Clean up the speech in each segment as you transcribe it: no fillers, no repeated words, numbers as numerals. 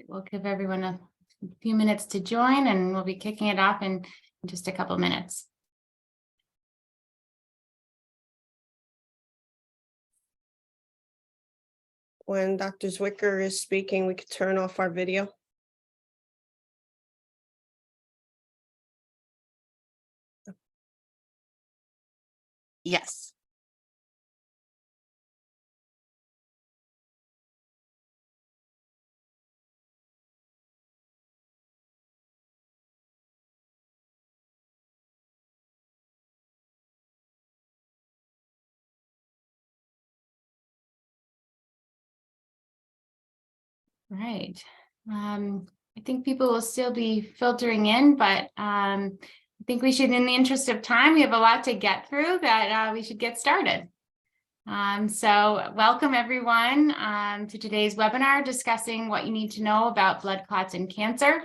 We'll give everyone a few minutes to join, and we'll be kicking it off in just a couple minutes. When Dr. Zwicker is speaking, we could turn off our video. Yes. Right. I think people will still be filtering in, but I think we should, in the interest of time, we have a lot to get through, that we should get started. So welcome everyone to today's webinar discussing what you need to know about blood clots and cancer.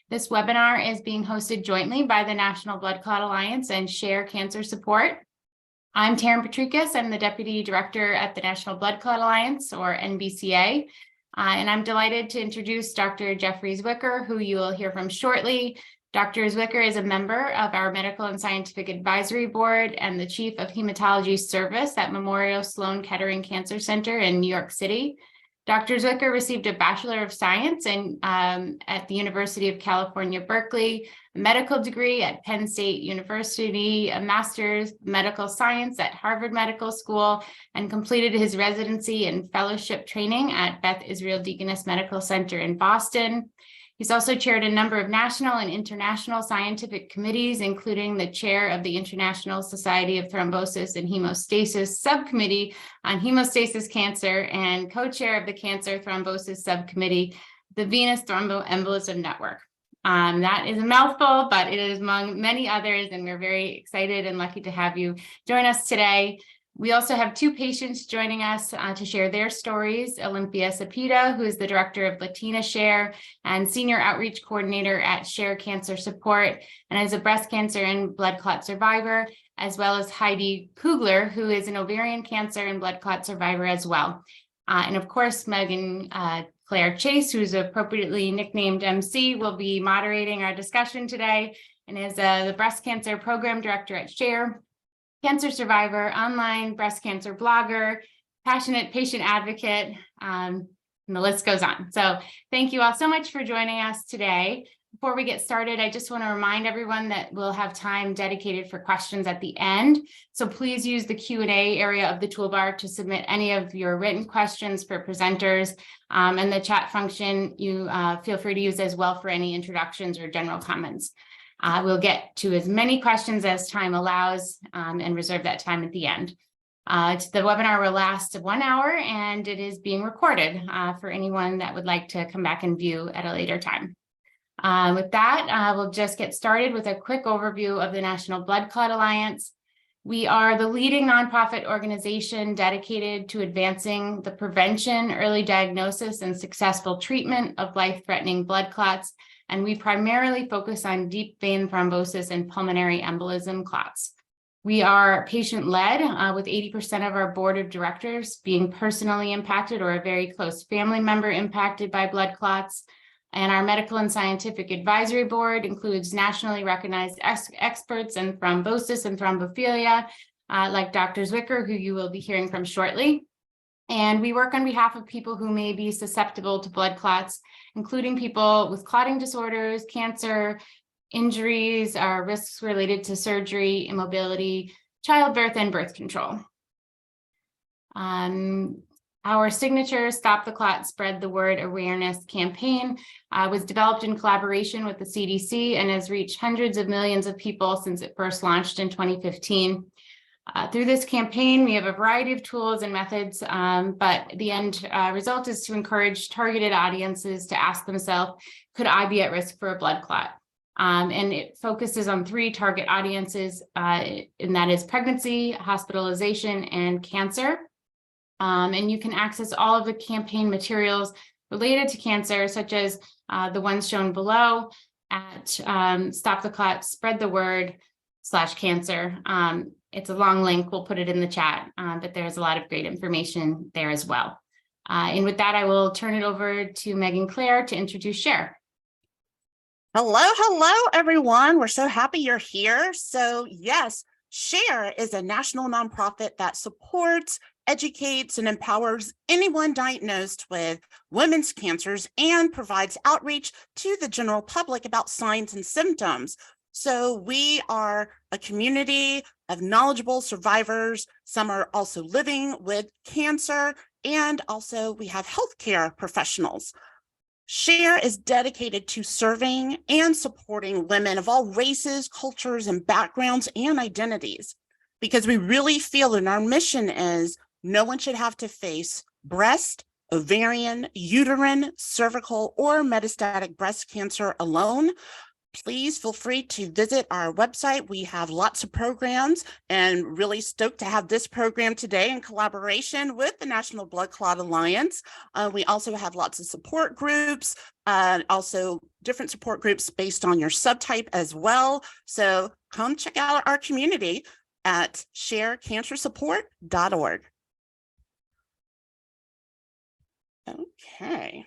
This webinar is being hosted jointly by the National Blood Clot Alliance and SHARE Cancer Support. I'm Taryn Petrikis. I'm the Deputy Director at the National Blood Clot Alliance, or NBCA. And I'm delighted to introduce Dr. Jeffrey Zwicker, who you will hear from shortly. Dr. Zwicker is a member of our Medical and Scientific Advisory Board and the Chief of Hematology Service at Memorial Sloan Kettering Cancer Center in New York City. Dr. Zwicker received a Bachelor of Science at the University of California, Berkeley, a medical degree at Penn State University, a Master's of Medical Science at Harvard Medical School, and completed his residency and fellowship training at Beth Israel Deaconess Medical Center in Boston. He's also chaired a number of national and international scientific committees, including the chair of the International Society of Thrombosis and Hemostasis Subcommittee on Hemostasis Cancer and co-chair of the Cancer Thrombosis Subcommittee, the Venous Thromboembolism Network. That is a mouthful, but it is among many others, and we're very excited and lucky to have you join us today. We also have two patients joining us to share their stories. Olympia Cepeda, who is the director of LatinaSHARE and senior outreach coordinator at SHARE Cancer Support, and is a breast cancer and blood clot survivor, as well as Heidi Kugler, who is an ovarian cancer and blood clot survivor as well. And of course, Megan Claire Chase, who's appropriately nicknamed MC, will be moderating our discussion today, and is the breast cancer program director at SHARE, cancer survivor, online breast cancer blogger, passionate patient advocate, and the list goes on. So thank you all so much for joining us today. Before we get started, I just want to remind everyone that we'll have time dedicated for questions at the end. So please use the Q&A area of the toolbar to submit any of your written questions for presenters, and the chat function you feel free to use as well for any introductions or general comments. We'll get to as many questions as time allows and reserve that time at the end. The webinar will last 1 hour, and it is being recorded for anyone that would like to come back and view at a later time. With that, we'll just get started with a quick overview of the National Blood Clot Alliance. We are the leading nonprofit organization dedicated to advancing the prevention, early diagnosis, and successful treatment of life-threatening blood clots. And we primarily focus on deep vein thrombosis and pulmonary embolism clots. We are patient-led, with 80% of our board of directors being personally impacted or a very close family member impacted by blood clots. And our medical and scientific advisory board includes nationally recognized experts in thrombosis and thrombophilia, like Dr. Zwicker, who you will be hearing from shortly. And we work on behalf of people who may be susceptible to blood clots, including people with clotting disorders, cancer, injuries, or risks related to surgery, immobility, childbirth, and birth control. Our signature Stop the Clot, Spread the Word awareness campaign was developed in collaboration with the CDC and has reached hundreds of millions of people since it first launched in 2015. Through this campaign, we have a variety of tools and methods, but the end result is to encourage targeted audiences to ask themselves, could I be at risk for a blood clot? And it focuses on 3 target audiences, and that is pregnancy, hospitalization, and cancer. And you can access all of the campaign materials related to cancer, such as the ones shown below at Stop the Clot, Spread the Word /cancer. It's a long link. We'll put it in the chat, but there's a lot of great information there as well. And with that, I will turn it over to Megan Clare to introduce SHARE. Hello, everyone. We're so happy you're here. So yes, SHARE is a national nonprofit that supports, educates, and empowers anyone diagnosed with women's cancers and provides outreach to the general public about signs and symptoms. So we are a community of knowledgeable survivors. Some are also living with cancer, and also we have healthcare professionals. SHARE is dedicated to serving and supporting women of all races, cultures, and backgrounds and identities, because we really feel that our mission is no one should have to face breast, ovarian, uterine, cervical, or metastatic breast cancer alone. Please feel free to visit our website. We have lots of programs, and really stoked to have this program today in collaboration with the National Blood Clot Alliance. We also have lots of support groups, also different support groups based on your subtype as well. So come check out our community at sharecancersupport.org. Okay.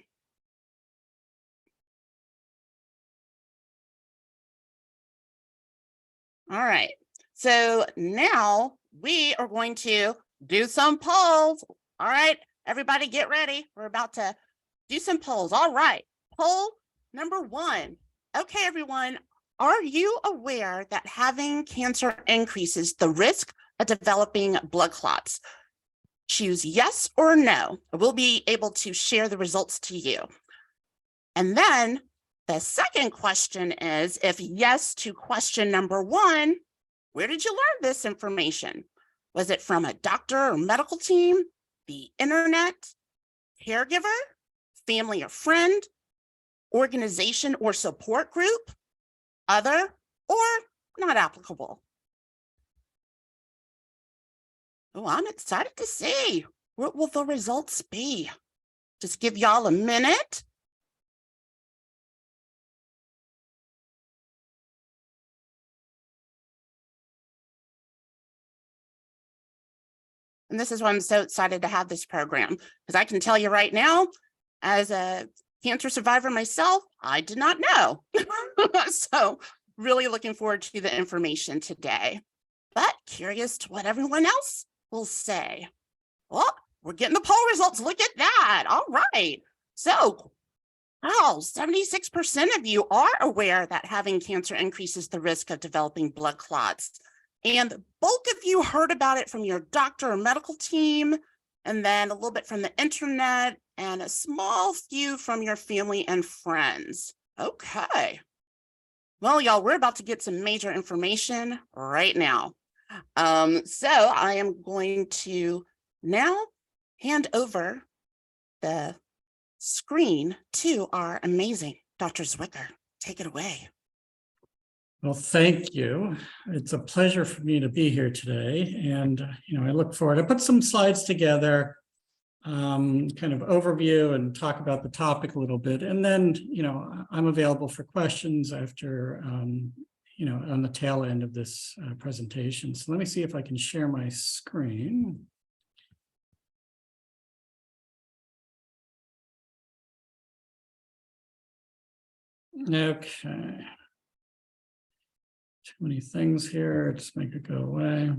All right, so now we are going to do some polls. All right, everybody get ready. We're about to do some polls. All right, poll number 1. Okay, everyone, are you aware that having cancer increases the risk of developing blood clots? Choose yes or no. We'll be able to share the results to you. And then the second question is, if yes to question number 1, where did you learn this information? Was it from a doctor or medical team, the internet, caregiver, family or friend, organization or support group, other, or not applicable? Oh, I'm excited to see. What will the results be? Just give y'all a minute. And this is why I'm so excited to have this program, because I can tell you right now, as a cancer survivor myself, I did not know. So really looking forward to the information today, but curious to what everyone else will say. Well, we're getting the poll results. Look at that. All right. So, wow, 76% of you are aware that having cancer increases the risk of developing blood clots. And the bulk of you heard about it from your doctor or medical team, and then a little bit from the internet, and a small few from your family and friends. Okay. Well, y'all, we're about to get some major information right now. So I am going to now hand over the screen to our amazing Dr. Zwicker. Take it away. Well, thank you. It's a pleasure for me to be here today. And, I look forward. I put some slides together, kind of overview and talk about the topic a little bit. And then, I'm available for questions after, on the tail end of this presentation. So let me see if I can share my screen. Okay. Too many things here. Just make it go away.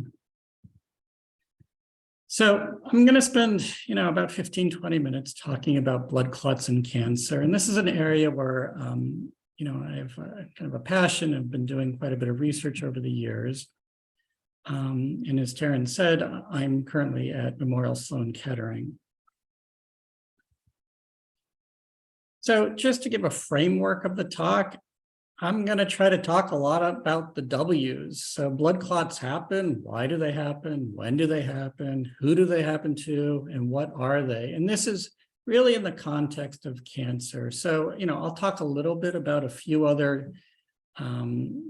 So I'm going to spend, about 15-20 minutes talking about blood clots and cancer. And this is an area where, I have kind of a passion. I've been doing quite a bit of research over the years. And as Taryn said, I'm currently at Memorial Sloan Kettering. So just to give a framework of the talk, I'm going to try to talk a lot about the W's. So blood clots happen. Why do they happen? When do they happen? Who do they happen to? And what are they? And this is really in the context of cancer. So, I'll talk a little bit about a few other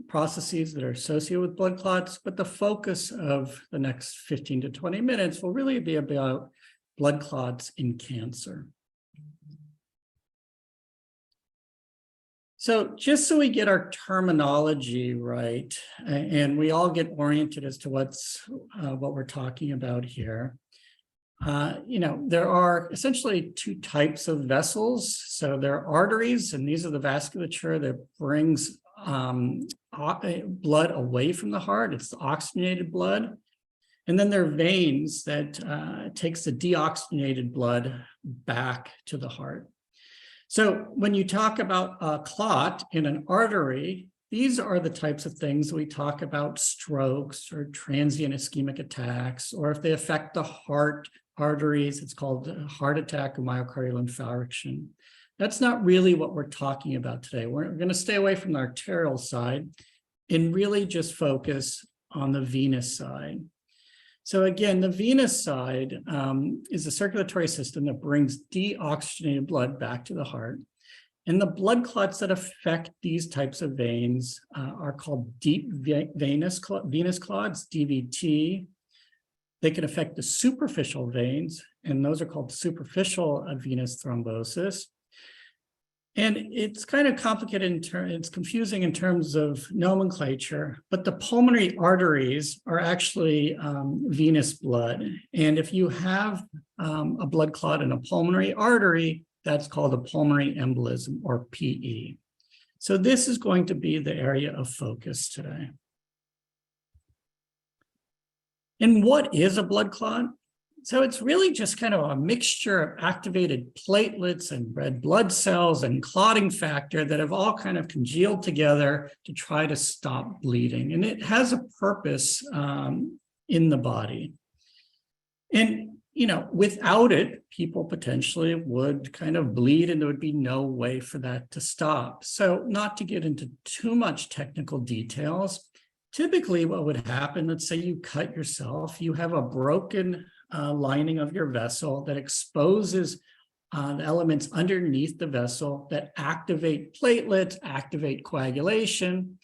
processes that are associated with blood clots, but the focus of the next 15 to 20 minutes will really be about blood clots in cancer. So just so we get our terminology right, and we all get oriented as to what we're talking about here, There are essentially two types of vessels. So there are arteries, and these are the vasculature that brings blood away from the heart. It's the oxygenated blood. And then there are veins that takes the deoxygenated blood back to the heart. So when you talk about a clot in an artery, these are the types of things we talk about: strokes or transient ischemic attacks, or if they affect the heart arteries, it's called a heart attack or myocardial infarction. That's not really what we're talking about today. We're going to stay away from the arterial side and really just focus on the venous side. So again, the venous side is a circulatory system that brings deoxygenated blood back to the heart. And the blood clots that affect these types of veins are called deep venous clots, DVT. They can affect the superficial veins, and those are called superficial venous thrombosis. And it's kind of complicated, it's confusing in terms of nomenclature, but the pulmonary arteries are actually venous blood. And if you have a blood clot in a pulmonary artery, that's called a pulmonary embolism, or PE. So this is going to be the area of focus today. And what is a blood clot? So it's really just kind of a mixture of activated platelets and red blood cells and clotting factor that have all kind of congealed together to try to stop bleeding. And it has a purpose in the body. And, without it, people potentially would kind of bleed, and there would be no way for that to stop. So not to get into too much technical details, typically what would happen, let's say you cut yourself, you have a broken lining of your vessel that exposes the elements underneath the vessel that activate platelets, activate coagulation.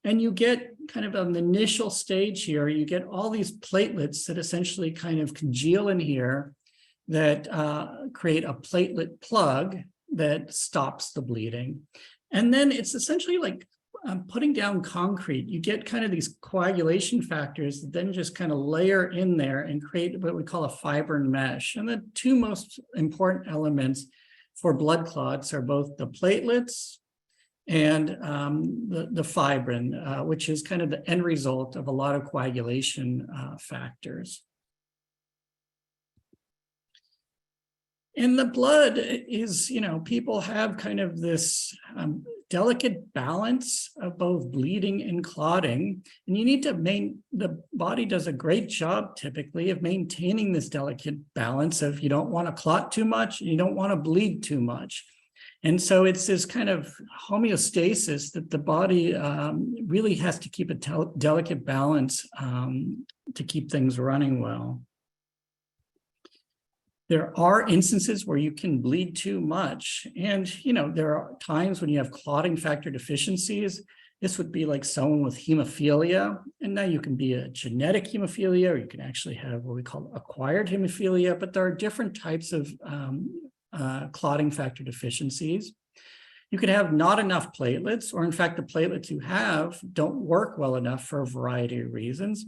And you get kind of an initial stage here, you get all these platelets that essentially kind of congeal in here that create a platelet plug that stops the bleeding. And then it's essentially like putting down concrete. You get kind of these coagulation factors that then just kind of layer in there and create what we call a fibrin mesh. And the two most important elements for blood clots are both the platelets and the fibrin, which is kind of the end result of a lot of coagulation factors. And the blood is, people have kind of this delicate balance of both bleeding and clotting. And you need to the body does a great job typically of maintaining this delicate balance of you don't want to clot too much, and you don't want to bleed too much. And so it's this kind of homeostasis that the body really has to keep a delicate balance to keep things running well. There are instances where you can bleed too much. And, there are times when you have clotting factor deficiencies. This would be like someone with hemophilia. And now you can be a genetic hemophilia, or you can actually have what we call acquired hemophilia. But there are different types of clotting factor deficiencies. You could have not enough platelets, or in fact, the platelets you have don't work well enough for a variety of reasons.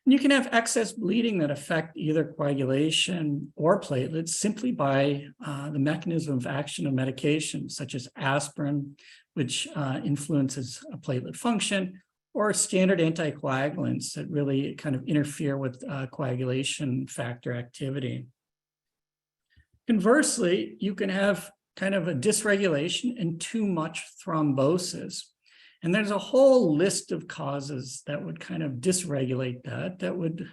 And you can have excess bleeding that affect either coagulation or platelets simply by the mechanism of action of medications, such as aspirin, which influences a platelet function, or standard anticoagulants that really kind of interfere with coagulation factor activity. Conversely, you can have kind of a dysregulation and too much thrombosis. And there's a whole list of causes that would kind of dysregulate that would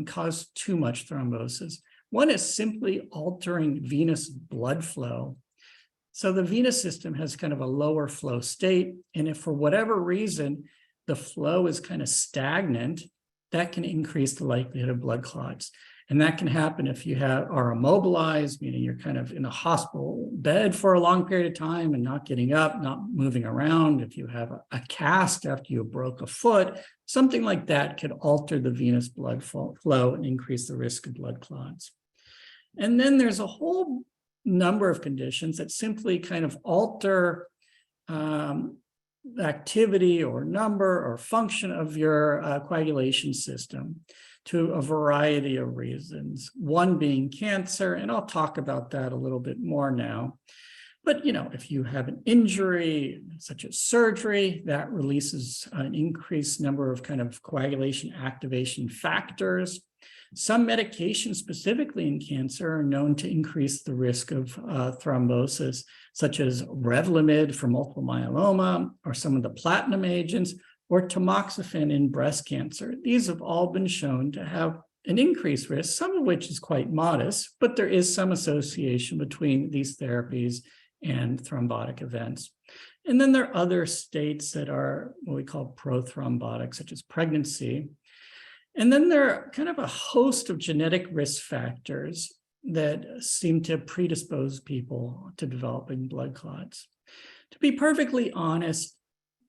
cause too much thrombosis. One is simply altering venous blood flow. So the venous system has kind of a lower flow state. And if for whatever reason, the flow is kind of stagnant, that can increase the likelihood of blood clots. And that can happen if you are immobilized, meaning you're kind of in a hospital bed for a long period of time and not getting up, not moving around. If you have a cast after you broke a foot, something like that could alter the venous blood flow and increase the risk of blood clots. And then there's a whole number of conditions that simply kind of alter activity or number or function of your coagulation system. to a variety of reasons, one being cancer, and I'll talk about that a little bit more now. But, if you have an injury, such as surgery, that releases an increased number of kind of coagulation activation factors. Some medications, specifically in cancer, are known to increase the risk of thrombosis, such as Revlimid for multiple myeloma, or some of the platinum agents, or tamoxifen in breast cancer. These have all been shown to have an increased risk, some of which is quite modest, but there is some association between these therapies and thrombotic events. And then there are other states that are what we call prothrombotic, such as pregnancy. And then there are kind of a host of genetic risk factors that seem to predispose people to developing blood clots. To be perfectly honest,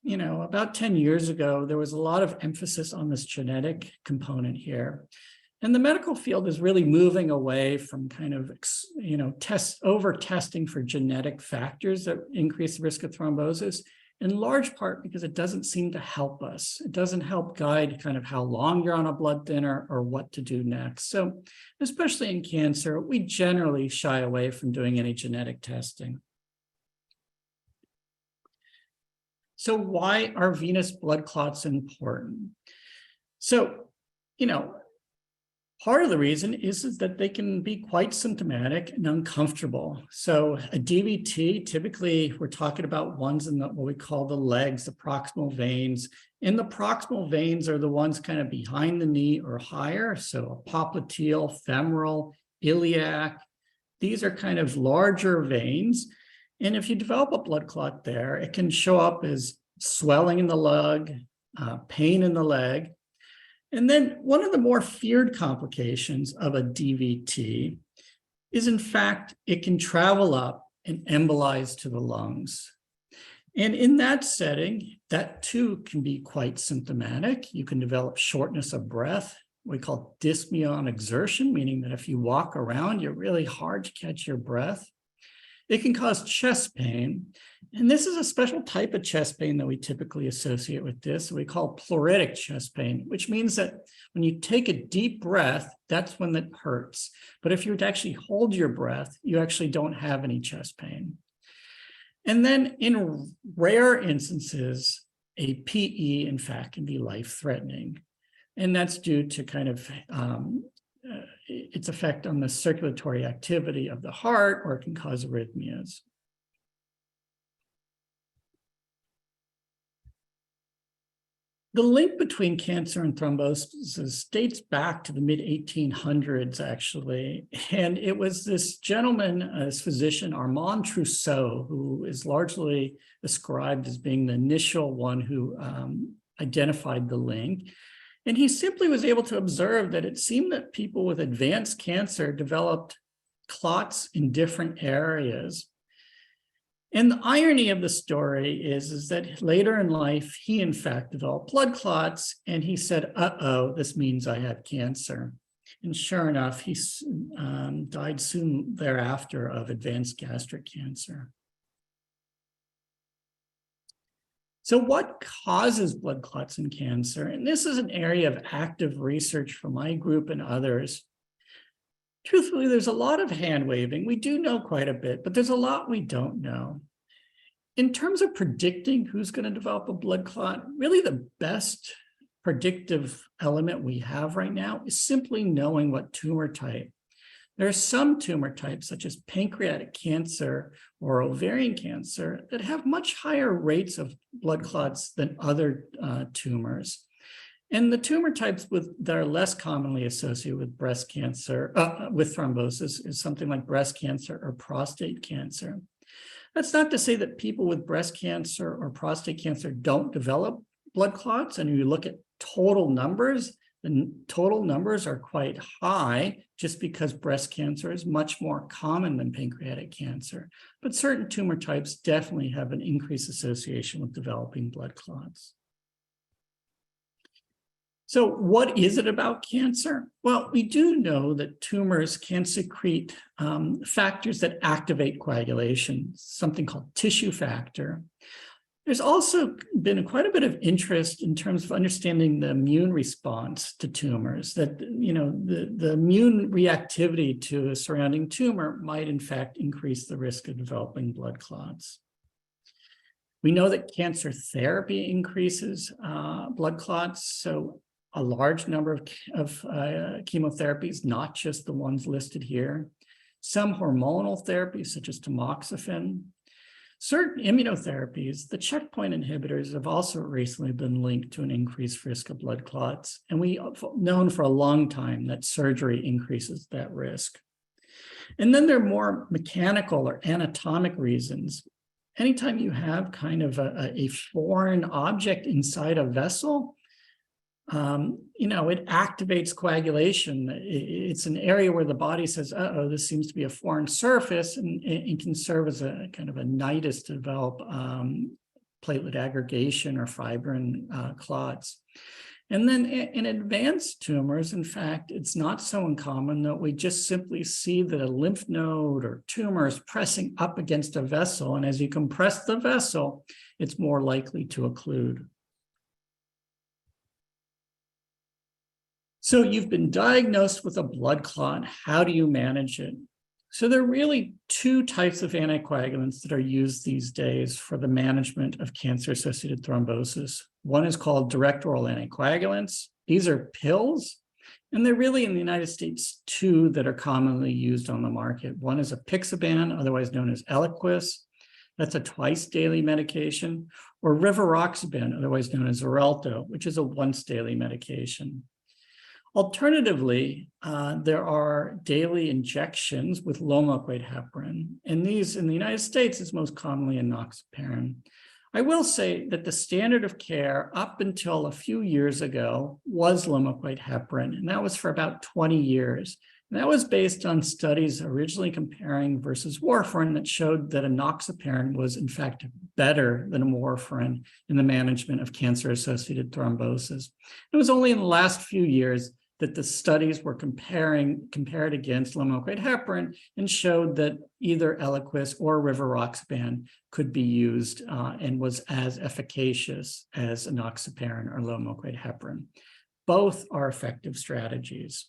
about 10 years ago, there was a lot of emphasis on this genetic component here. And the medical field is really moving away from kind of, over-testing for genetic factors that increase the risk of thrombosis, in large part because it doesn't seem to help us. It doesn't help guide kind of how long you're on a blood thinner or what to do next. So especially in cancer, we generally shy away from doing any genetic testing. So why are venous blood clots important? So, part of the reason is that they can be quite symptomatic and uncomfortable. So a DVT, typically we're talking about ones in what we call the legs, the proximal veins. And the proximal veins are the ones kind of behind the knee or higher. So a popliteal, femoral, iliac. These are kind of larger veins. And if you develop a blood clot there, it can show up as swelling in the leg, pain in the leg. And then one of the more feared complications of a DVT is, in fact, it can travel up and embolize to the lungs. And in that setting, that too can be quite symptomatic. You can develop shortness of breath, we call dyspnea on exertion, meaning that if you walk around, you're really hard to catch your breath. It can cause chest pain. And this is a special type of chest pain that we typically associate with this. We call pleuritic chest pain, which means that when you take a deep breath, that's when it hurts. But if you were to actually hold your breath, you actually don't have any chest pain. And then in rare instances, a PE, in fact, can be life-threatening. And that's due to kind of its effect on the circulatory activity of the heart, or it can cause arrhythmias. The link between cancer and thrombosis dates back to the mid-1800s, actually. And it was this gentleman, this physician, Armand Trousseau, who is largely ascribed as being the initial one who identified the link. And he simply was able to observe that it seemed that people with advanced cancer developed clots in different areas. And the irony of the story is that later in life, he in fact developed blood clots, and he said, uh-oh, this means I have cancer. And sure enough, he died soon thereafter of advanced gastric cancer. So what causes blood clots in cancer? And this is an area of active research for my group and others. Truthfully, there's a lot of hand waving. We do know quite a bit, but there's a lot we don't know. In terms of predicting who's going to develop a blood clot, really the best predictive element we have right now is simply knowing what tumor type. There are some tumor types, such as pancreatic cancer or ovarian cancer, that have much higher rates of blood clots than other tumors. And the tumor types that are less commonly associated with breast cancer, with thrombosis, is something like breast cancer or prostate cancer. That's not to say that people with breast cancer or prostate cancer don't develop blood clots. And you look at total numbers, the total numbers are quite high just because breast cancer is much more common than pancreatic cancer. But certain tumor types definitely have an increased association with developing blood clots. So what is it about cancer? Well, we do know that tumors can secrete factors that activate coagulation, something called tissue factor. There's also been quite a bit of interest in terms of understanding the immune response to tumors, that, the immune reactivity to a surrounding tumor might in fact increase the risk of developing blood clots. We know that cancer therapy increases blood clots, so a large number of chemotherapies, not just the ones listed here. Some hormonal therapies, such as tamoxifen. Certain immunotherapies, the checkpoint inhibitors, have also recently been linked to an increased risk of blood clots. And we have known for a long time that surgery increases that risk. And then there are more mechanical or anatomic reasons. Anytime you have kind of a foreign object inside a vessel, it activates coagulation. It's an area where the body says, uh-oh, this seems to be a foreign surface, and it can serve as a kind of a nidus to develop platelet aggregation or fibrin clots. And then in advanced tumors, in fact, it's not so uncommon that we just simply see that a lymph node or tumor is pressing up against a vessel. And as you compress the vessel, it's more likely to occlude. So you've been diagnosed with a blood clot. How do you manage it? So there are really two types of anticoagulants that are used these days for the management of cancer-associated thrombosis. One is called direct oral anticoagulants. These are pills, and they're really in the United States two that are commonly used on the market. One is apixaban, otherwise known as Eliquis. That's a twice daily medication, or rivaroxaban, otherwise known as Xarelto, which is a once daily medication. Alternatively, there are daily injections with low-molecular heparin, and these in the United States is most commonly enoxaparin. I will say that the standard of care up until a few years ago was low-molecular heparin, and that was for about 20 years. And that was based on studies originally comparing versus warfarin that showed that enoxaparin was in fact better than a warfarin in the management of cancer-associated thrombosis. It was only in the last few years that the studies were compared against low-molecular heparin and showed that either Eliquis or rivaroxaban could be used and was as efficacious as enoxaparin or low-molecular heparin. Both are effective strategies.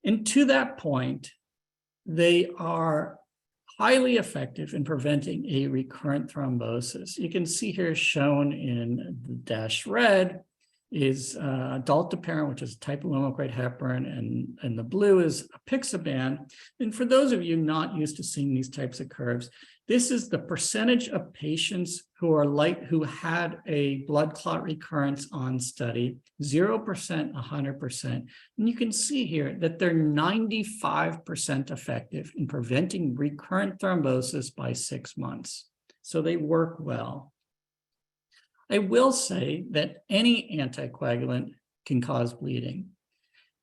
And to that point, they are highly effective in preventing a recurrent thrombosis. You can see here shown in the dashed red is dalteparin, which is a type of low-molecular heparin, and the blue is apixaban. And for those of you not used to seeing these types of curves, this is the percentage of patients who had a blood clot recurrence on study, 0%, 100%. And you can see here that they're 95% effective in preventing recurrent thrombosis by 6 months. So they work well. I will say that any anticoagulant can cause bleeding.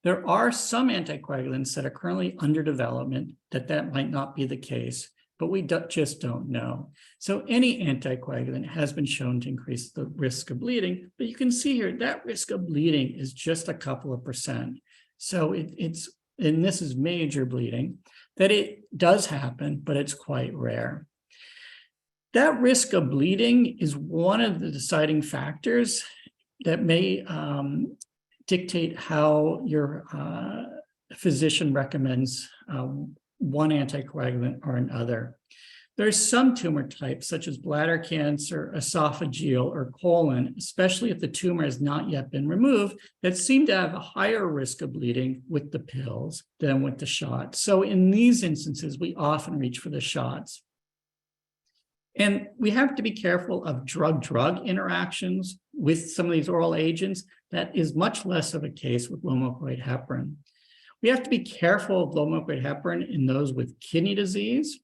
There are some anticoagulants that are currently under development that might not be the case, but we just don't know. So any anticoagulant has been shown to increase the risk of bleeding, but you can see here that risk of bleeding is just a couple of percent. So and this is major bleeding, that it does happen, but it's quite rare. That risk of bleeding is one of the deciding factors that may dictate how your physician recommends one anticoagulant or another. There's some tumor types, such as bladder cancer, esophageal, or colon, especially if the tumor has not yet been removed, that seem to have a higher risk of bleeding with the pills than with the shots. So in these instances, we often reach for the shots. And we have to be careful of drug-drug interactions with some of these oral agents. That is much less of a case with low-molecular heparin. We have to be careful of low-molecular heparin in those with kidney disease,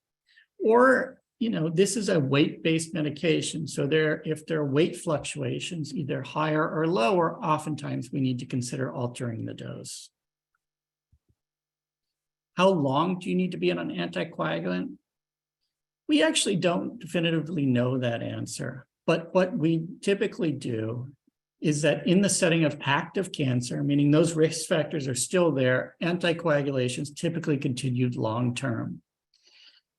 or, this is a weight-based medication. So if there are weight fluctuations, either higher or lower, oftentimes we need to consider altering the dose. How long do you need to be on an anticoagulant? We actually don't definitively know that answer, but what we typically do is that in the setting of active cancer, meaning those risk factors are still there, anticoagulation is typically continued long-term.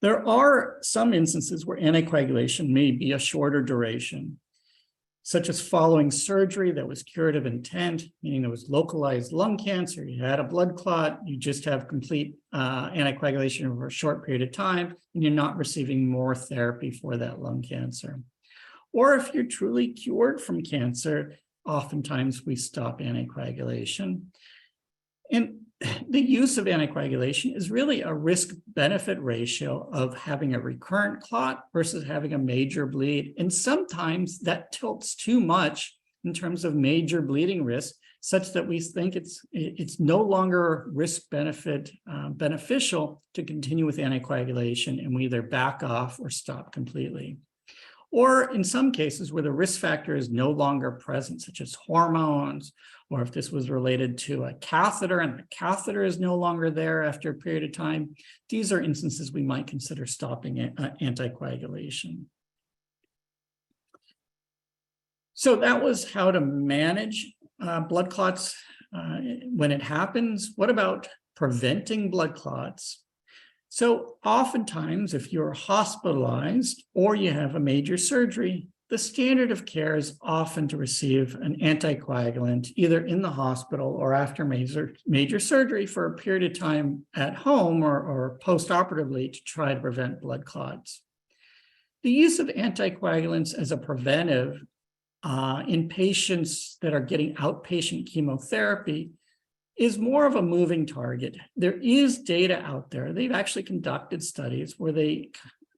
There are some instances where anticoagulation may be a shorter duration, such as following surgery that was curative intent, meaning there was localized lung cancer, you had a blood clot, you just have complete anticoagulation over a short period of time, and you're not receiving more therapy for that lung cancer. Or if you're truly cured from cancer, oftentimes we stop anticoagulation. And the use of anticoagulation is really a risk-benefit ratio of having a recurrent clot versus having a major bleed. And sometimes that tilts too much in terms of major bleeding risk, such that we think it's no longer risk-benefit beneficial to continue with anticoagulation, and we either back off or stop completely. Or in some cases where the risk factor is no longer present, such as hormones, or if this was related to a catheter and the catheter is no longer there after a period of time, these are instances we might consider stopping anticoagulation. So that was how to manage blood clots when it happens. What about preventing blood clots? So oftentimes, if you're hospitalized or you have a major surgery, the standard of care is often to receive an anticoagulant either in the hospital or after major surgery for a period of time at home or post-operatively to try to prevent blood clots. The use of anticoagulants as a preventive in patients that are getting outpatient chemotherapy is more of a moving target. There is data out there. They've actually conducted studies where they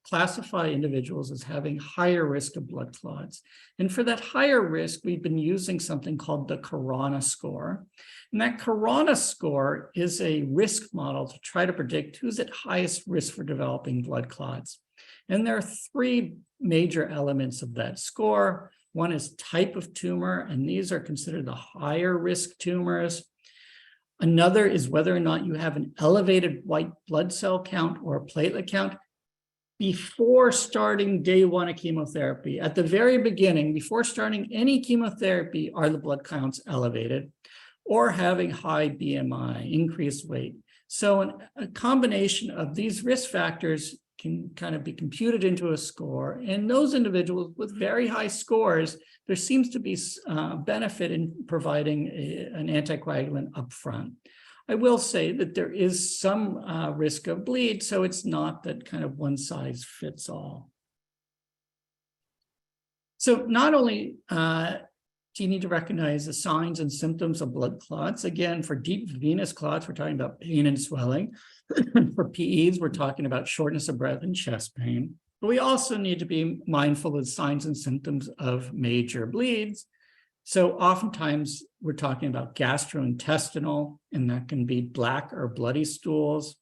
classify individuals as having higher risk of blood clots. And for that higher risk, we've been using something called the Corona score. And that Corona score is a risk model to try to predict who's at highest risk for developing blood clots. And there are three major elements of that score. One is type of tumor, and these are considered the higher risk tumors. Another is whether or not you have an elevated white blood cell count or a platelet count before starting day one of chemotherapy. At the very beginning, before starting any chemotherapy, are the blood counts elevated or having high BMI, increased weight? So a combination of these risk factors can kind of be computed into a score. And those individuals with very high scores, there seems to be benefit in providing an anticoagulant upfront. I will say that there is some risk of bleed, so it's not that kind of one size fits all. So not only do you need to recognize the signs and symptoms of blood clots. Again, for deep venous clots, we're talking about pain and swelling. For PEs, we're talking about shortness of breath and chest pain. But we also need to be mindful of signs and symptoms of major bleeds. So oftentimes we're talking about gastrointestinal, and that can be black or bloody stools.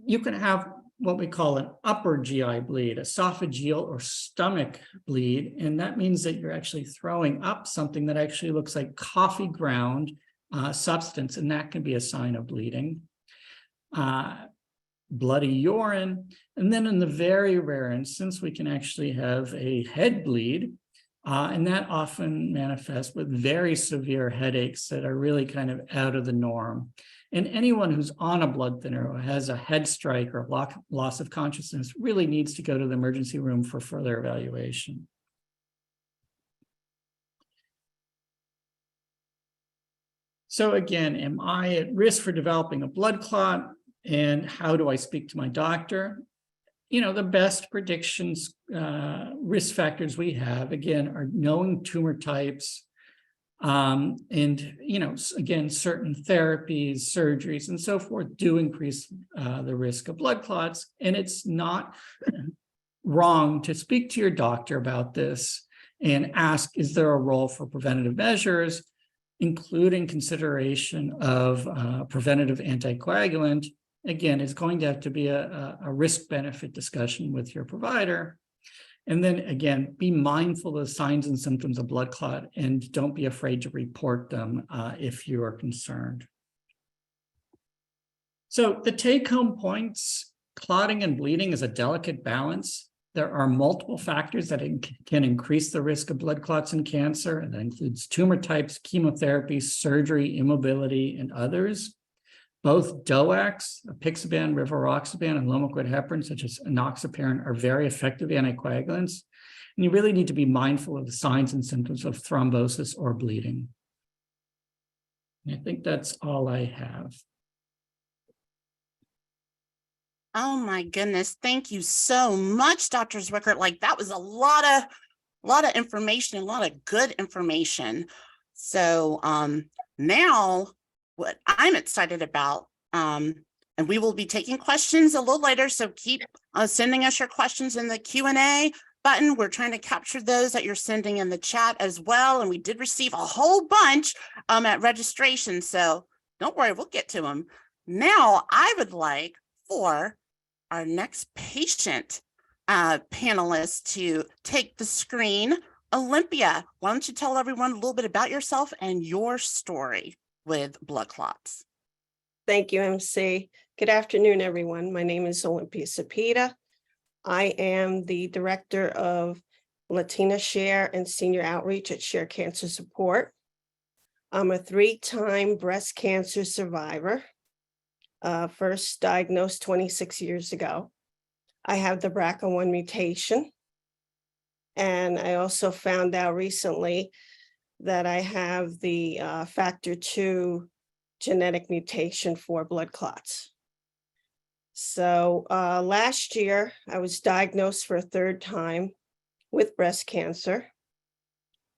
You can have what we call an upper GI bleed, esophageal or stomach bleed, and that means that you're actually throwing up something that actually looks like coffee ground substance, and that can be a sign of bleeding. Bloody urine, and then in the very rare instance, we can actually have a head bleed, and that often manifests with very severe headaches that are really kind of out of the norm. And anyone who's on a blood thinner or has a head strike or loss of consciousness really needs to go to the emergency room for further evaluation. So again, am I at risk for developing a blood clot? And how do I speak to my doctor? You know, the best predictions, risk factors we have, again, are knowing tumor types, and, you know, again, certain therapies, surgeries, and so forth do increase the risk of blood clots. And it's not wrong to speak to your doctor about this and ask, is there a role for preventative measures, including consideration of preventative anticoagulant? Again, it's going to have to be a risk-benefit discussion with your provider. And then again, be mindful of the signs and symptoms of blood clot, and don't be afraid to report them if you are concerned. So the take-home points, clotting and bleeding is a delicate balance. There are multiple factors that can increase the risk of blood clots and cancer, and that includes tumor types, chemotherapy, surgery, immobility, and others. Both DOACs, apixaban, rivaroxaban, and low-liquid heparin, such as enoxaparin, are very effective anticoagulants. And you really need to be mindful of the signs and symptoms of thrombosis or bleeding. And I think that's all I have. Oh my goodness. Thank you so much, Dr. Zwicker. Like that was a lot of information, a lot of good information. So now what I'm excited about, and we will be taking questions a little later, so keep sending us your questions in the Q&A button. We're trying to capture those that you're sending in the chat as well, and we did receive a whole bunch at registration, so don't worry, we'll get to them. Now, I would like for our next patient panelist to take the screen. Olympia, why don't you tell everyone a little bit about yourself and your story with blood clots? Thank you, MC. Good afternoon, everyone. My name is Olympia Cepeda. I am the director of LatinaSHARE and senior outreach at Share Cancer Support. I'm a 3-time breast cancer survivor, first diagnosed 26 years ago. I have the BRCA1 mutation. And I also found out recently that I have the factor 2 genetic mutation for blood clots. So last year, I was diagnosed for a 3rd time with breast cancer.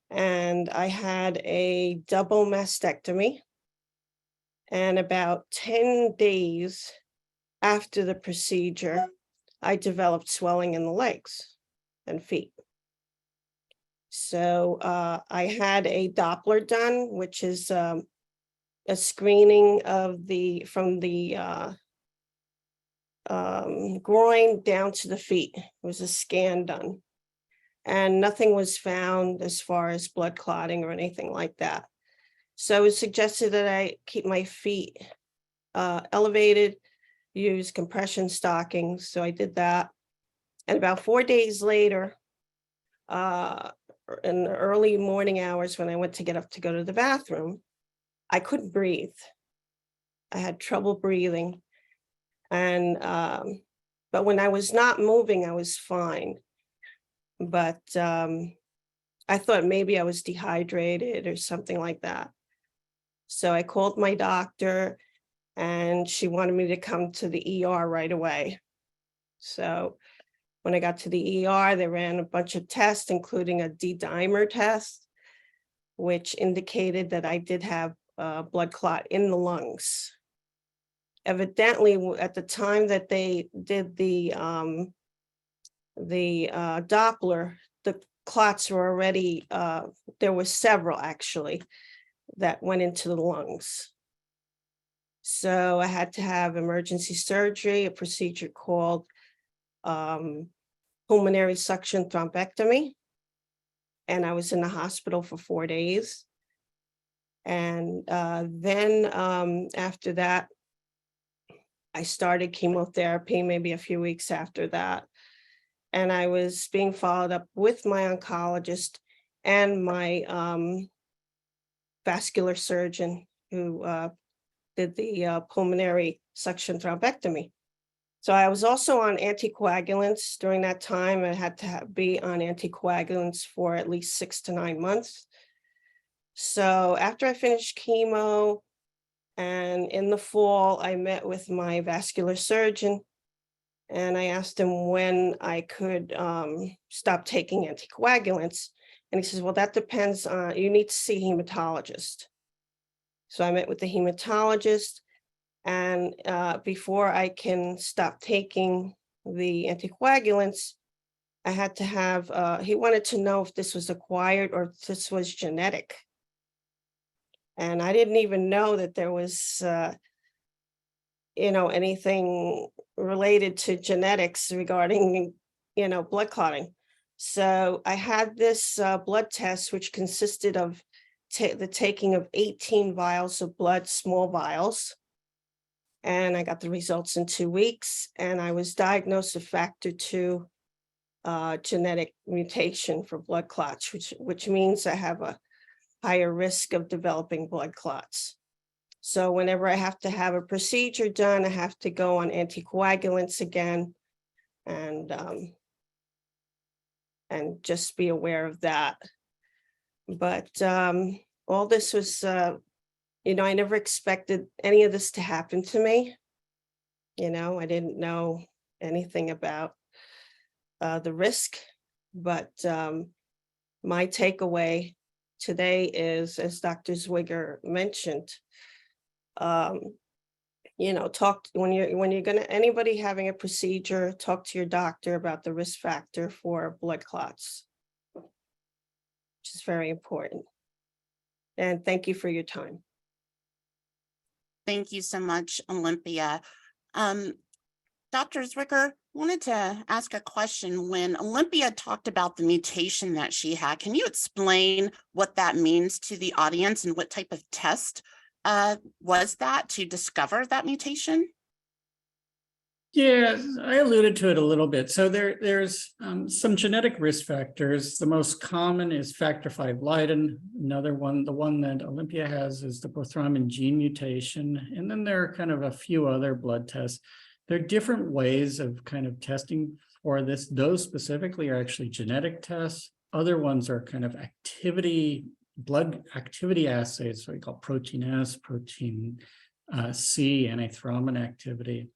And I had a double mastectomy. And about 10 days after the procedure, I developed swelling in the legs and feet. So I had a Doppler done, which is a screening of from the groin down to the feet. It was a scan done, and nothing was found as far as blood clotting or anything like that. So it was suggested that I keep my feet elevated, use compression stockings. So I did that. And about 4 days later, in the early morning hours when I went to get up to go to the bathroom, I couldn't breathe. I had trouble breathing. And, but when I was not moving, I was fine. But I thought maybe I was dehydrated or something like that. So I called my doctor and she wanted me to come to the ER right away. So when I got to the ER, they ran a bunch of tests, including a D-dimer test, which indicated that I did have a blood clot in the lungs. Evidently, at the time that they did the Doppler, the clots were already, there were several actually that went into the lungs. So I had to have emergency surgery, a procedure called pulmonary suction thrombectomy. And I was in the hospital for 4 days. And then after that, I started chemotherapy maybe a few weeks after that. And I was being followed up with my oncologist and my vascular surgeon who did the pulmonary suction thrombectomy. So I was also on anticoagulants during that time. I had to be on anticoagulants for at least 6 to 9 months. So after I finished chemo and in the fall, I met with my vascular surgeon and I asked him when I could stop taking anticoagulants. And he says, well, that depends on, you need to see a hematologist. So I met with the hematologist. And before I can stop taking the anticoagulants, I had to have, he wanted to know if this was acquired or if this was genetic. And I didn't even know that there was, anything related to genetics regarding, blood clotting. So I had this blood test, which consisted of the taking of 18 vials of blood, small vials. And I got the results in 2 weeks, and I was diagnosed with factor 2 genetic mutation for blood clots, which means I have a higher risk of developing blood clots. So whenever I have to have a procedure done, I have to go on anticoagulants again. And just be aware of that. But all this was, you know, I never expected any of this to happen to me. You know, I didn't know anything about the risk, but my takeaway today is, as Dr. Zwicker mentioned, you know, when you're gonna, anybody having a procedure, talk to your doctor about the risk factor for blood clots, which is very important. And thank you for your time. Thank you so much, Olympia. Dr. Zwicker, wanted to ask a question. When Olympia talked about the mutation that she had, can you explain what that means to the audience and what type of test was that to discover that mutation? Yeah, I alluded to it a little bit. So there's some genetic risk factors. The most common is factor V Leiden. Another one, the one that Olympia has, is the prothrombin gene mutation. And then there are kind of a few other blood tests. There are different ways of kind of testing for this. Those specifically are actually genetic tests. Other ones are kind of blood activity assays, so we call protein S, protein C, antithrombin activity.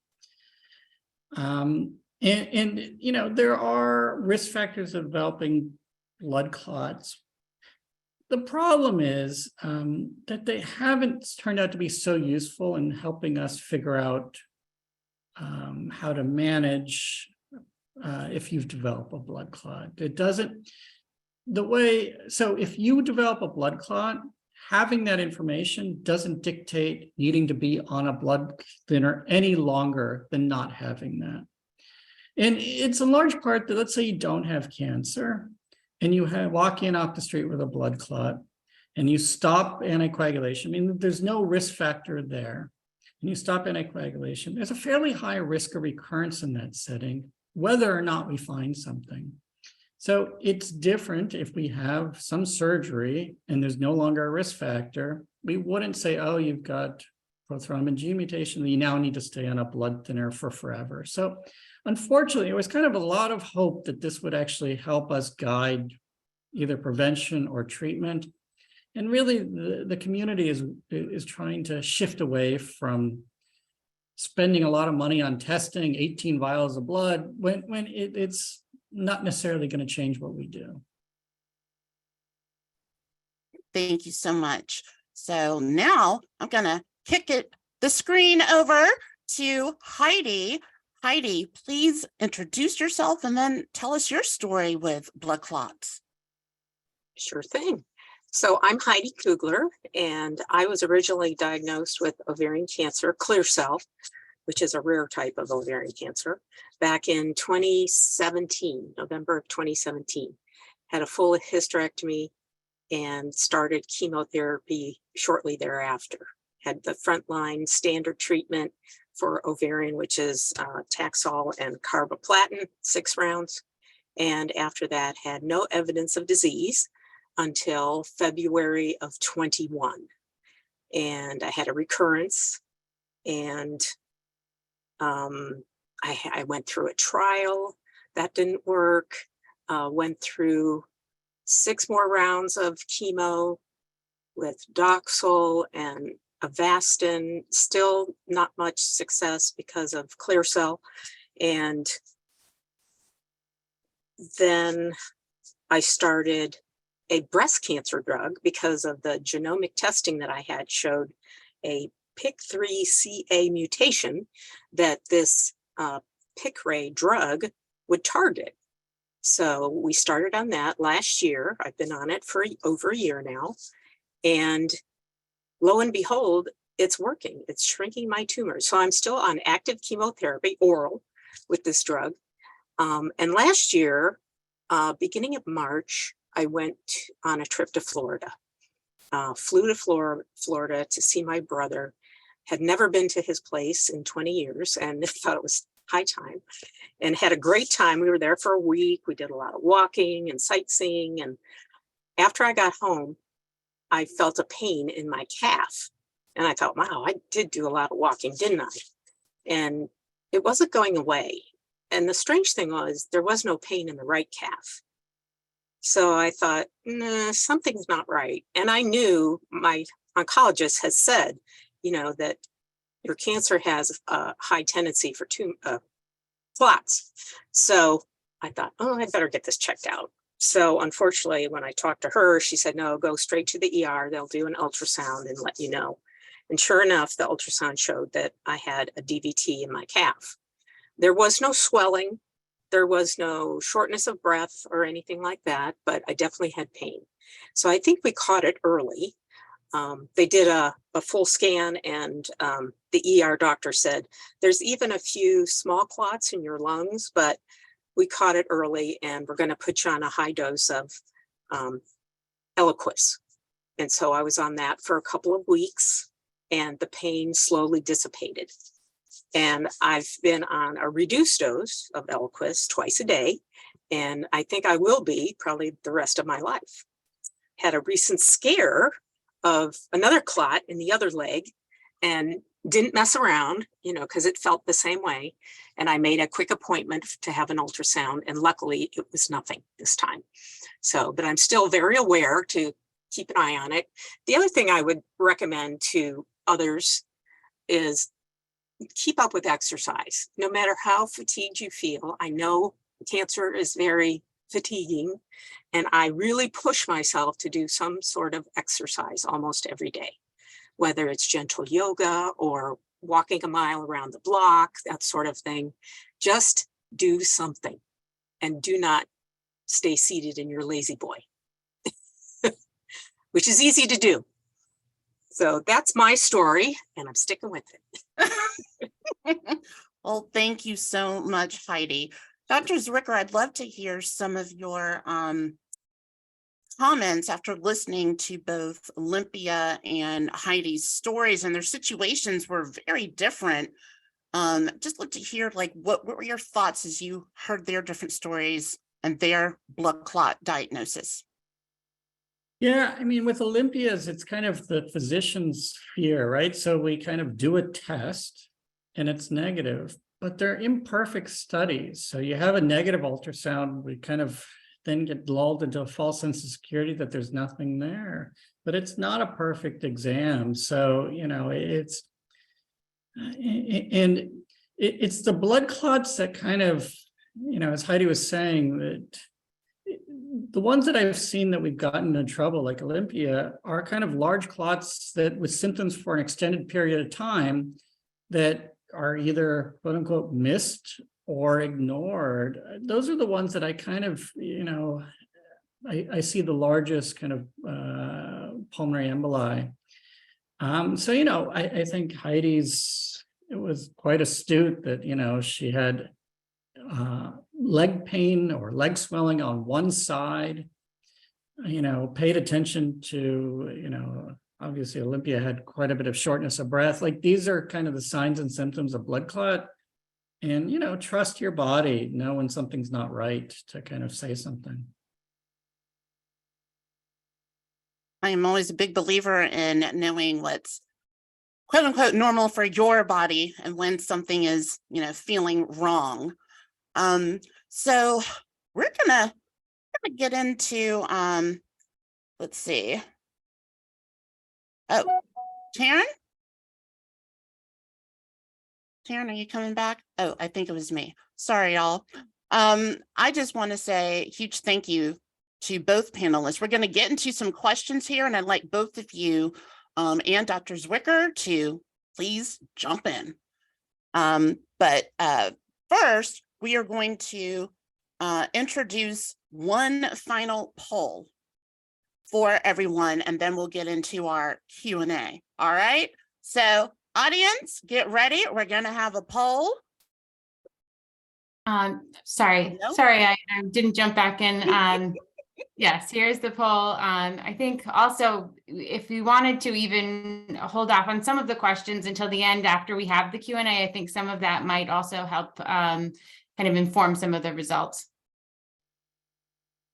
And you know, there are risk factors of developing blood clots. The problem is that they haven't turned out to be so useful in helping us figure out how to manage if you've developed a blood clot. It doesn't, so if you develop a blood clot, having that information doesn't dictate needing to be on a blood thinner any longer than not having that. And it's in large part that, let's say you don't have cancer and you walk in off the street with a blood clot and you stop anticoagulation. I mean, there's no risk factor there. And you stop anticoagulation, there's a fairly high risk of recurrence in that setting, whether or not we find something. So it's different if we have some surgery and there's no longer a risk factor. We wouldn't say, oh, you've got prothrombin gene mutation, you now need to stay on a blood thinner for forever. So unfortunately, it was kind of a lot of hope that this would actually help us guide either prevention or treatment. And really, the community is trying to shift away from spending a lot of money on testing 18 vials of blood when it's not necessarily going to change what we do. Thank you so much. So now I'm going to kick the screen over to Heidi. Heidi, please introduce yourself and then tell us your story with blood clots. Sure thing. So I'm Heidi Kugler, and I was originally diagnosed with ovarian cancer, clear cell, which is a rare type of ovarian cancer, back in 2017, November of 2017. Had a full hysterectomy and started chemotherapy shortly thereafter. Had the frontline standard treatment for ovarian, which is Taxol and carboplatin, 6 rounds. And after that, had no evidence of disease until February of 21. And I had a recurrence, and I went through a trial that didn't work, went through 6 more rounds of chemo with Doxil and Avastin, still not much success because of clear cell. And then I started a breast cancer drug because of the genomic testing that I had showed a PIK3CA mutation that this Piqray drug would target. So we started on that last year. I've been on it for over a year now. And lo and behold, it's working. It's shrinking my tumors. So I'm still on active chemotherapy, oral, with this drug. And last year, beginning of March, I went on a trip to Florida. Flew to Florida to see my brother. Had never been to his place in 20 years and thought it was high time, and had a great time. We were there for a week. We did a lot of walking and sightseeing. And after I got home, I felt a pain in my calf. And I thought, wow, I did do a lot of walking, didn't I? And it wasn't going away. And the strange thing was there was no pain in the right calf. So I thought, nah, something's not right. And I knew my oncologist has said, that your cancer has a high tendency for clots. So I thought, oh, I better get this checked out. So unfortunately, when I talked to her, she said, no, go straight to the ER. They'll do an ultrasound and let you know. And sure enough, the ultrasound showed that I had a DVT in my calf. There was no swelling. There was no shortness of breath or anything like that, but I definitely had pain. So I think we caught it early. They did a full scan, and the ER doctor said, there's even a few small clots in your lungs, but we caught it early and we're going to put you on a high dose of Eliquis. And so I was on that for a couple of weeks and the pain slowly dissipated. And I've been on a reduced dose of Eliquis twice a day. And I think I will be probably the rest of my life. Had a recent scare of another clot in the other leg and didn't mess around, because it felt the same way. And I made a quick appointment to have an ultrasound, and luckily it was nothing this time. So, but I'm still very aware to keep an eye on it. The other thing I would recommend to others is keep up with exercise, no matter how fatigued you feel. I know cancer is very fatiguing, and I really push myself to do some sort of exercise almost every day, whether it's gentle yoga or walking a mile around the block, that sort of thing. Just do something and do not stay seated in your lazy boy, which is easy to do. So that's my story, and I'm sticking with it. Well, thank you so much, Heidi. Dr. Zwicker, I'd love to hear some of your comments after listening to both Olympia and Heidi's stories, and their situations were very different. Just love to hear, what were your thoughts as you heard their different stories and their blood clot diagnosis? Yeah, I mean, with Olympia's, it's kind of the physician's fear, right? So we kind of do a test and it's negative, but they're imperfect studies. So you have a negative ultrasound, we kind of then get lulled into a false sense of security that there's nothing there, but it's not a perfect exam. So, it's the blood clots that kind of, as Heidi was saying, that the ones that I've seen that we've gotten in trouble, like Olympia, are kind of large clots that with symptoms for an extended period of time that are either quote unquote missed or ignored. Those are the ones that I kind of, I see the largest kind of pulmonary emboli. So, I think it was quite astute that, she had leg pain or leg swelling on one side, paid attention to, obviously Olympia had quite a bit of shortness of breath. These are kind of the signs and symptoms of blood clot, and, trust your body, know when something's not right to kind of say something. I am always a big believer in knowing what's quote unquote normal for your body and when something is, feeling wrong. So we're gonna get into let's see. Oh, Taryn, are you coming back? Oh, I think it was me. Sorry, y'all. I just want to say a huge thank you to both panelists. We're going to get into some questions here, and I'd like both of you and Dr. Zwicker to please jump in. But first, we are going to introduce one final poll for everyone, and then we'll get into our Q&A. All right, so audience, get ready. We're going to have a poll. Sorry, I didn't jump back in. Yes, here's the poll. I think also if we wanted to even hold off on some of the questions until the end after we have the Q&A, I think some of that might also help kind of inform some of the results.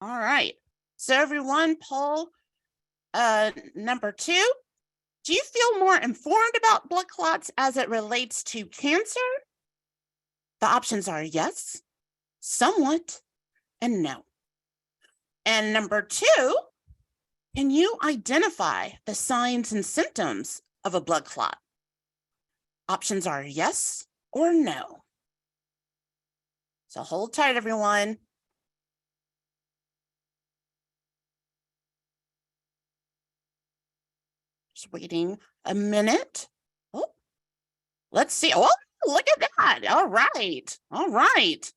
All right, so everyone, poll number 2, Do you feel more informed about blood clots as it relates to cancer? The options are yes, somewhat, and no. And number 2, can you identify the signs and symptoms of a blood clot? Options are yes or no. So hold tight, everyone. Just waiting a minute. Oh, let's see. Oh, look at that. All right. All right.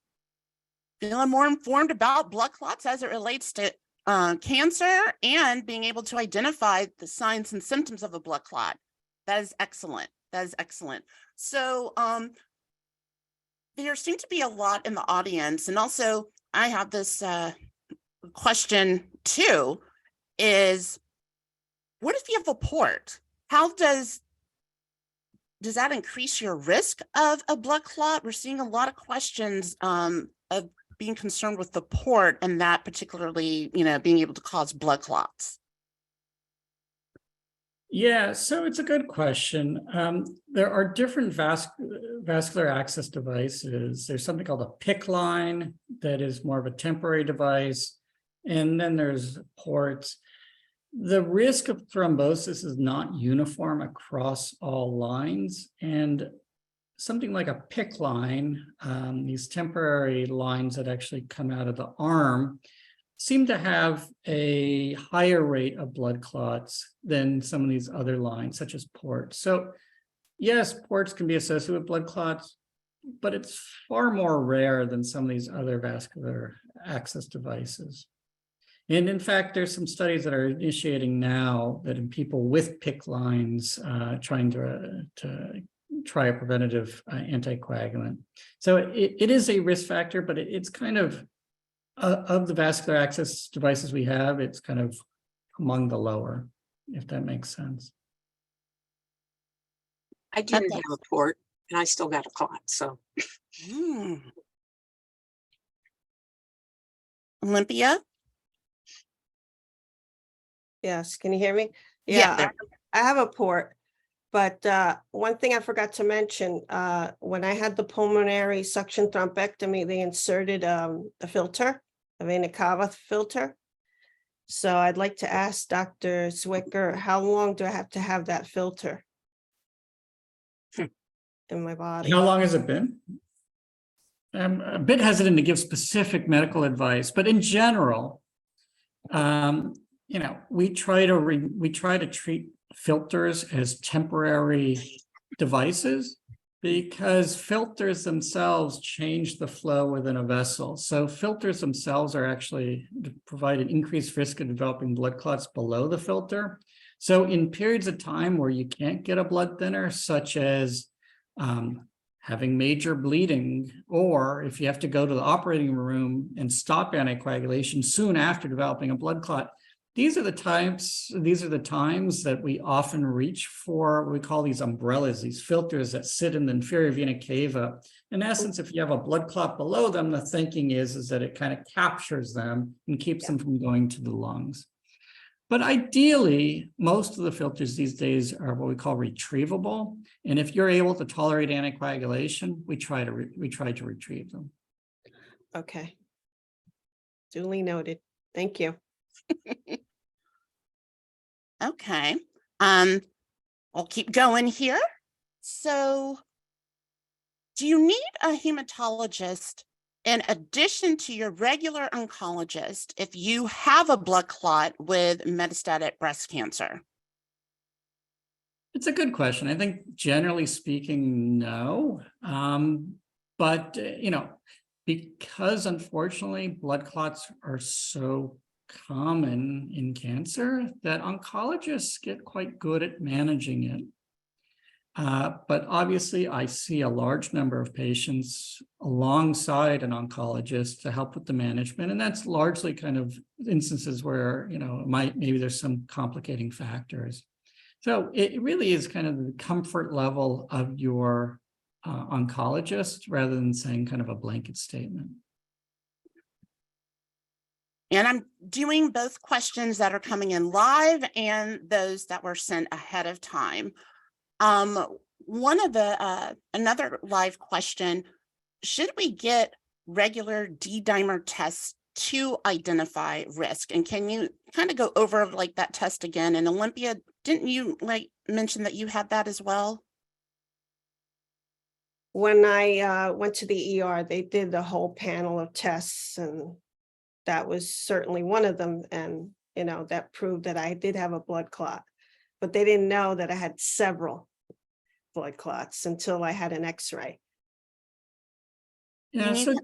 Feeling more informed about blood clots as it relates to cancer and being able to identify the signs and symptoms of a blood clot. That is excellent. That is excellent. So there seem to be a lot in the audience. And also I have this question too, is what if you have a port? How does that increase your risk of a blood clot? We're seeing a lot of questions of being concerned with the port and that particularly, being able to cause blood clots. Yeah, so it's a good question. There are different vascular access devices. There's something called a PICC line that is more of a temporary device. And then there's ports. The risk of thrombosis is not uniform across all lines. And something like a PICC line, these temporary lines that actually come out of the arm, seem to have a higher rate of blood clots than some of these other lines, such as ports. So yes, ports can be associated with blood clots, but it's far more rare than some of these other vascular access devices. And in fact, there's some studies that are initiating now that in people with PICC lines trying to try a preventative anticoagulant. So it is a risk factor, but it's kind of the vascular access devices we have, it's kind of among the lower, if that makes sense. I didn't have a port and I still got a clot, so. Olympia? Yes, can you hear me? Yeah, Yeah, I have a port, but one thing I forgot to mention, when I had the pulmonary suction thrombectomy, they inserted a filter, a vena cava filter. So I'd like to ask Dr. Zwicker, how long do I have to have that filter in my body? How long has it been? I'm a bit hesitant to give specific medical advice, but in general, we try to treat filters as temporary devices because filters themselves change the flow within a vessel. So filters themselves are actually provide an increased risk of developing blood clots below the filter. So in periods of time where you can't get a blood thinner, such as having major bleeding, or if you have to go to the operating room and stop anticoagulation soon after developing a blood clot, these are the times that we often reach for what we call these umbrellas, these filters that sit in the inferior vena cava. In essence, if you have a blood clot below them, the thinking is that it kind of captures them and keeps them from going to the lungs. But ideally, most of the filters these days are what we call retrievable. And if you're able to tolerate anticoagulation, we try to retrieve them. Okay. Duly noted. Thank you. Okay. I'll keep going here. So do you need a hematologist in addition to your regular oncologist if you have a blood clot with metastatic breast cancer? It's a good question. I think generally speaking, no. But because unfortunately blood clots are so common in cancer that oncologists get quite good at managing it. But obviously I see a large number of patients alongside an oncologist to help with the management. And that's largely kind of instances where, maybe there's some complicating factors. So it really is kind of the comfort level of your oncologist rather than saying kind of a blanket statement. And I'm doing both questions that are coming in live and those that were sent ahead of time. One of the, another live question, should we get regular D-dimer tests to identify risk? And can you kind of go over like that test again? And Olympia, didn't you like mention that you had that as well? When I went to the ER, they did the whole panel of tests, and that was certainly one of them. And, you know, that proved that I did have a blood clot, but they didn't know that I had several blood clots until I had an X-ray. Yeah, so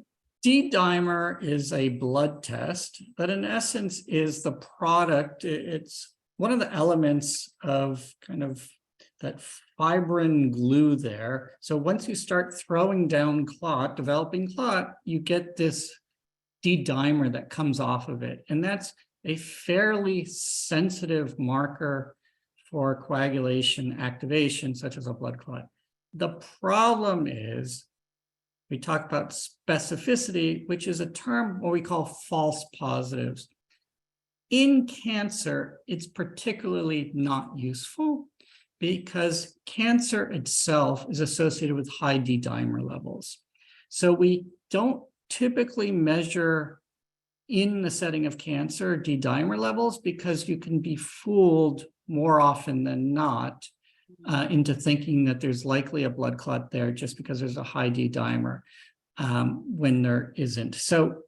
D-dimer is a blood test, but in essence is the product. It's one of the elements of kind of that fibrin glue there. So once you start throwing down clot, developing clot, you get this D-dimer that comes off of it. And that's a fairly sensitive marker for coagulation activation, such as a blood clot. The problem is, we talk about specificity, which is a term what we call false positives. In cancer, it's particularly not useful because cancer itself is associated with high D-dimer levels. So we don't typically measure in the setting of cancer D-dimer levels because you can be fooled more often than not into thinking that there's likely a blood clot there just because there's a high D-dimer when there isn't. So,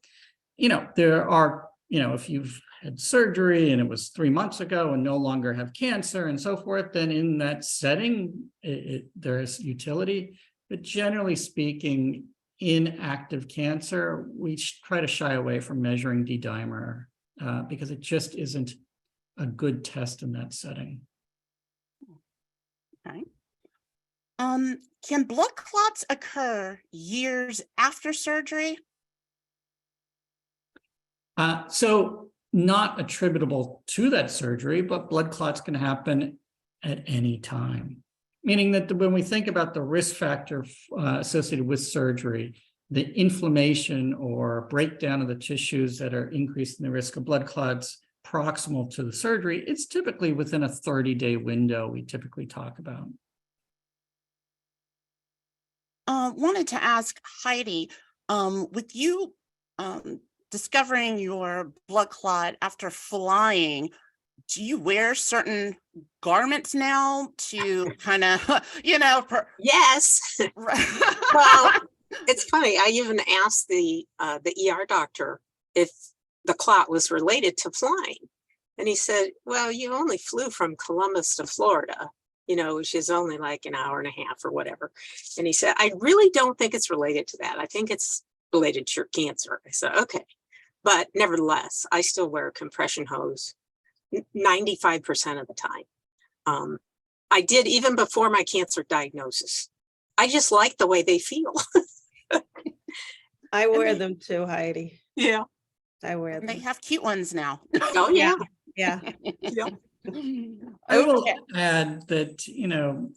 you know, there are, you know, if you've had surgery and it was 3 months ago and no longer have cancer and so forth, then in that setting, there is utility. But generally speaking, in active cancer, we try to shy away from measuring D-dimer because it just isn't a good test in that setting. Okay. Can blood clots occur years after surgery? So not attributable to that surgery, but blood clots can happen at any time. Meaning that when we think about the risk factor associated with surgery, the inflammation or breakdown of the tissues that are increasing the risk of blood clots proximal to the surgery, it's typically within a 30-day window we typically talk about. Wanted to ask Heidi, with you discovering your blood clot after flying, do you wear certain garments now to kind of, you know? Yes. Well, it's funny. I even asked the ER doctor if the clot was related to flying. And he said, well, you only flew from Columbus to Florida, you know, which is only like an hour and a half or whatever. And he said, I really don't think it's related to that. I think it's related to your cancer. I said, okay. But nevertheless, I still wear a compression hose 95% of the time. I did even before my cancer diagnosis. I just like the way they feel. I wear them too, Heidi. Yeah. I wear them. They have cute ones now. Oh, yeah. Yeah. Yeah. I will add that, you know,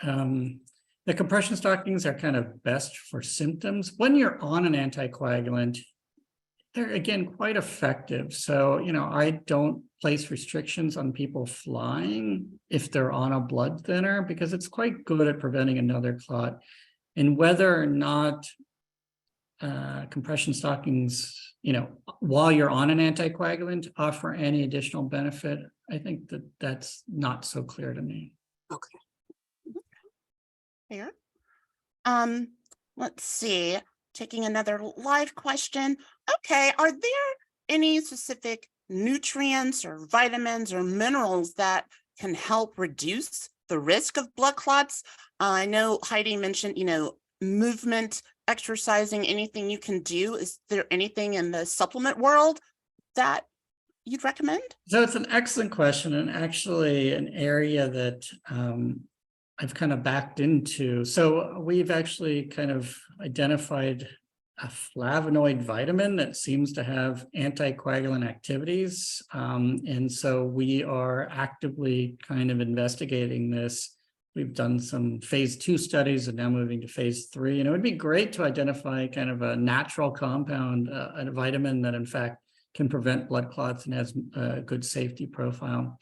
the compression stockings are kind of best for symptoms. When you're on an anticoagulant, they're, again, quite effective. So, you know, I don't place restrictions on people flying if they're on a blood thinner because it's quite good at preventing another clot. And whether or not compression stockings, you know, while you're on an anticoagulant offer any additional benefit, I think that that's not so clear to me. Okay. Fair. Let's see, taking another live question. Okay, are there any specific nutrients or vitamins or minerals that can help reduce the risk of blood clots? I know Heidi mentioned, you know, movement, exercising, anything you can do. Is there anything in the supplement world that you'd recommend? So it's an excellent question, and actually an area that I've kind of backed into. So we've actually kind of identified a flavonoid vitamin that seems to have anticoagulant activities. And so we are actively kind of investigating this. We've done some phase 2 studies and now moving to phase 3. And it would be great to identify kind of a natural compound, a vitamin that in fact can prevent blood clots and has a good safety profile.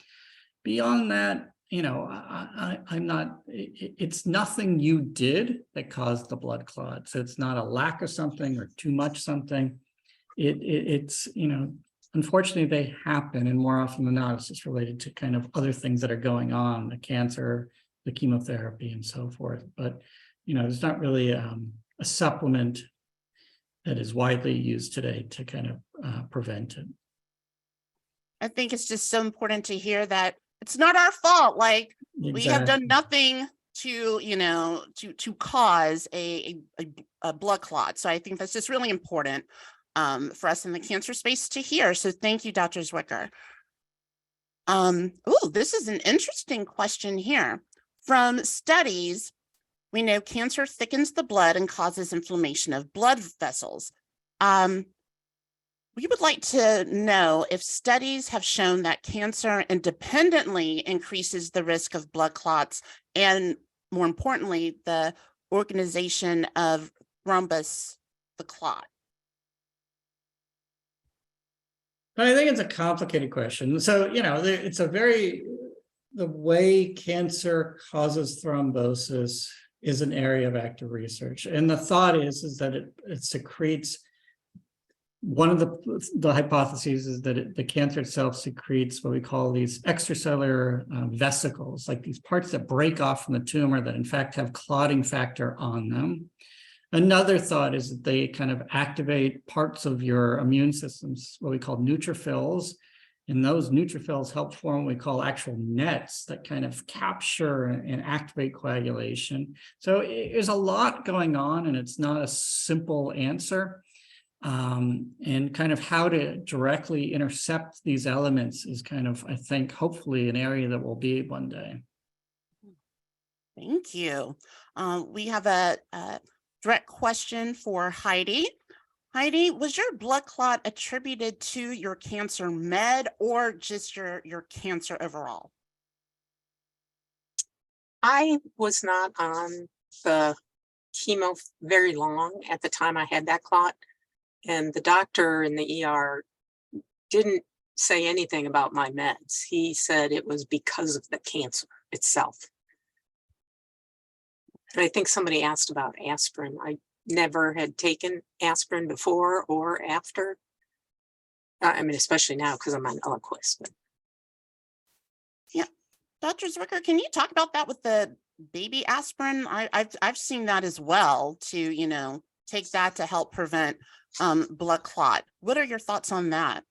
Beyond that, you know, I'm not, it's nothing you did that caused the blood clot. So it's not a lack of something or too much something. It's, you know, unfortunately they happen, and more often than not, it's just related to kind of other things that are going on, the cancer, the chemotherapy and so forth. But, you know, there's not really a supplement that is widely used today to kind of prevent it. I think it's just so important to hear that it's not our fault. Like we have done nothing to, you know, to cause a blood clot. So I think that's just really important for us in the cancer space to hear. So thank you, Dr. Zwicker. Oh, this is an interesting question here. From studies, we know cancer thickens the blood and causes inflammation of blood vessels. We would like to know if studies have shown that cancer independently increases the risk of blood clots, and more importantly, the organization of thrombus, the clot. I think it's a complicated question. So, you know, it's a very, the way cancer causes thrombosis is an area of active research. And the thought is that it secretes, one of the hypotheses is that the cancer itself secretes what we call these extracellular vesicles, like these parts that break off from the tumor that in fact have clotting factor on them. Another thought is that they kind of activate parts of your immune systems, what we call neutrophils. And those neutrophils help form what we call actual nets that kind of capture and activate coagulation. So there's a lot going on, and it's not a simple answer. And kind of how to directly intercept these elements is kind of, I think, hopefully an area that will be one day. Thank you. We have a direct question for Heidi. Heidi, was your blood clot attributed to your cancer med or just your cancer overall? I was not on the chemo very long at the time I had that clot. And the doctor in the ER didn't say anything about my meds. He said it was because of the cancer itself. And I think somebody asked about aspirin. I never had taken aspirin before or after. I mean, especially now because I'm on Eliquis. But... Yeah. Dr. Zwicker, can you talk about that with the baby aspirin? I've seen that as well, to, you know, take that to help prevent blood clot. What are your thoughts on that?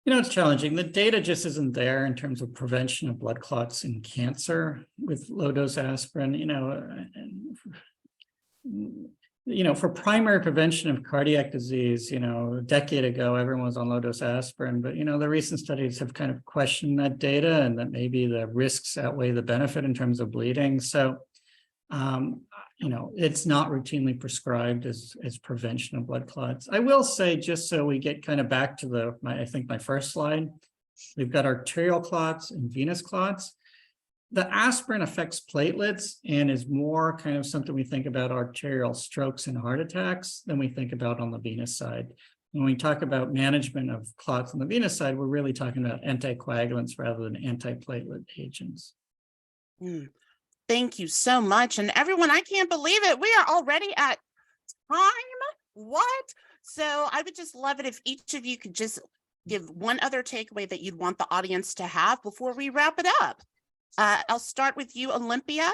You know, it's challenging. The data just isn't there in terms of prevention of blood clots in cancer with low-dose aspirin. You know, for primary prevention of cardiac disease, you know, a decade ago, everyone was on low-dose aspirin, but, you know, the recent studies have kind of questioned that data and that maybe the risks outweigh the benefit in terms of bleeding. So, you know, it's not routinely prescribed as prevention of blood clots. I will say, just so we get kind of back to I think my first slide, we've got arterial clots and venous clots. The aspirin affects platelets and is more kind of something we think about arterial strokes and heart attacks than we think about on the venous side. When we talk about management of clots on the venous side, we're really talking about anticoagulants rather than antiplatelet agents. Thank you so much. And everyone, I can't believe it. We are already at time. What? So I would just love it if each of you could just give one other takeaway that you'd want the audience to have before we wrap it up. I'll start with you, Olympia.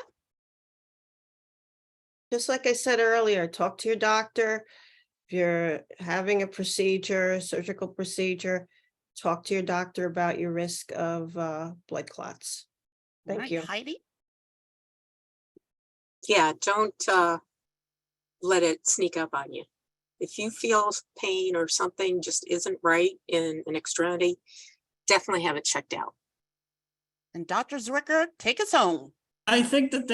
Just like I said earlier, talk to your doctor. If you're having a procedure, surgical procedure, talk to your doctor about your risk of blood clots. Thank you. Heidi? Yeah, don't let it sneak up on you. If you feel pain or something just isn't right in an extremity, definitely have it checked out. And Dr. Zwicker, take us home. I think that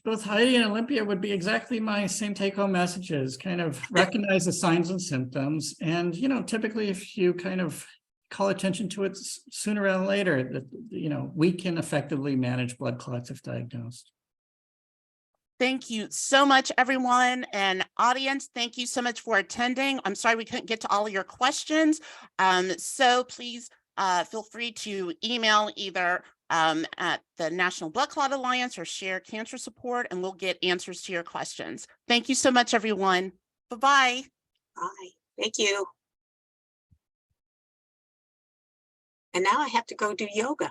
both Heidi and Olympia would be exactly my same take-home messages, kind of recognize the signs and symptoms. And, you know, typically if you kind of call attention to it sooner rather than later, that, you know, we can effectively manage blood clots if diagnosed. Thank you so much, everyone, and audience. Thank you so much for attending. I'm sorry we couldn't get to all of your questions. So please feel free to email either at the National Blood Clot Alliance or Share Cancer Support, and we'll get answers to your questions. Thank you so much, everyone. Bye-bye. Bye. Thank you. And now I have to go do yoga.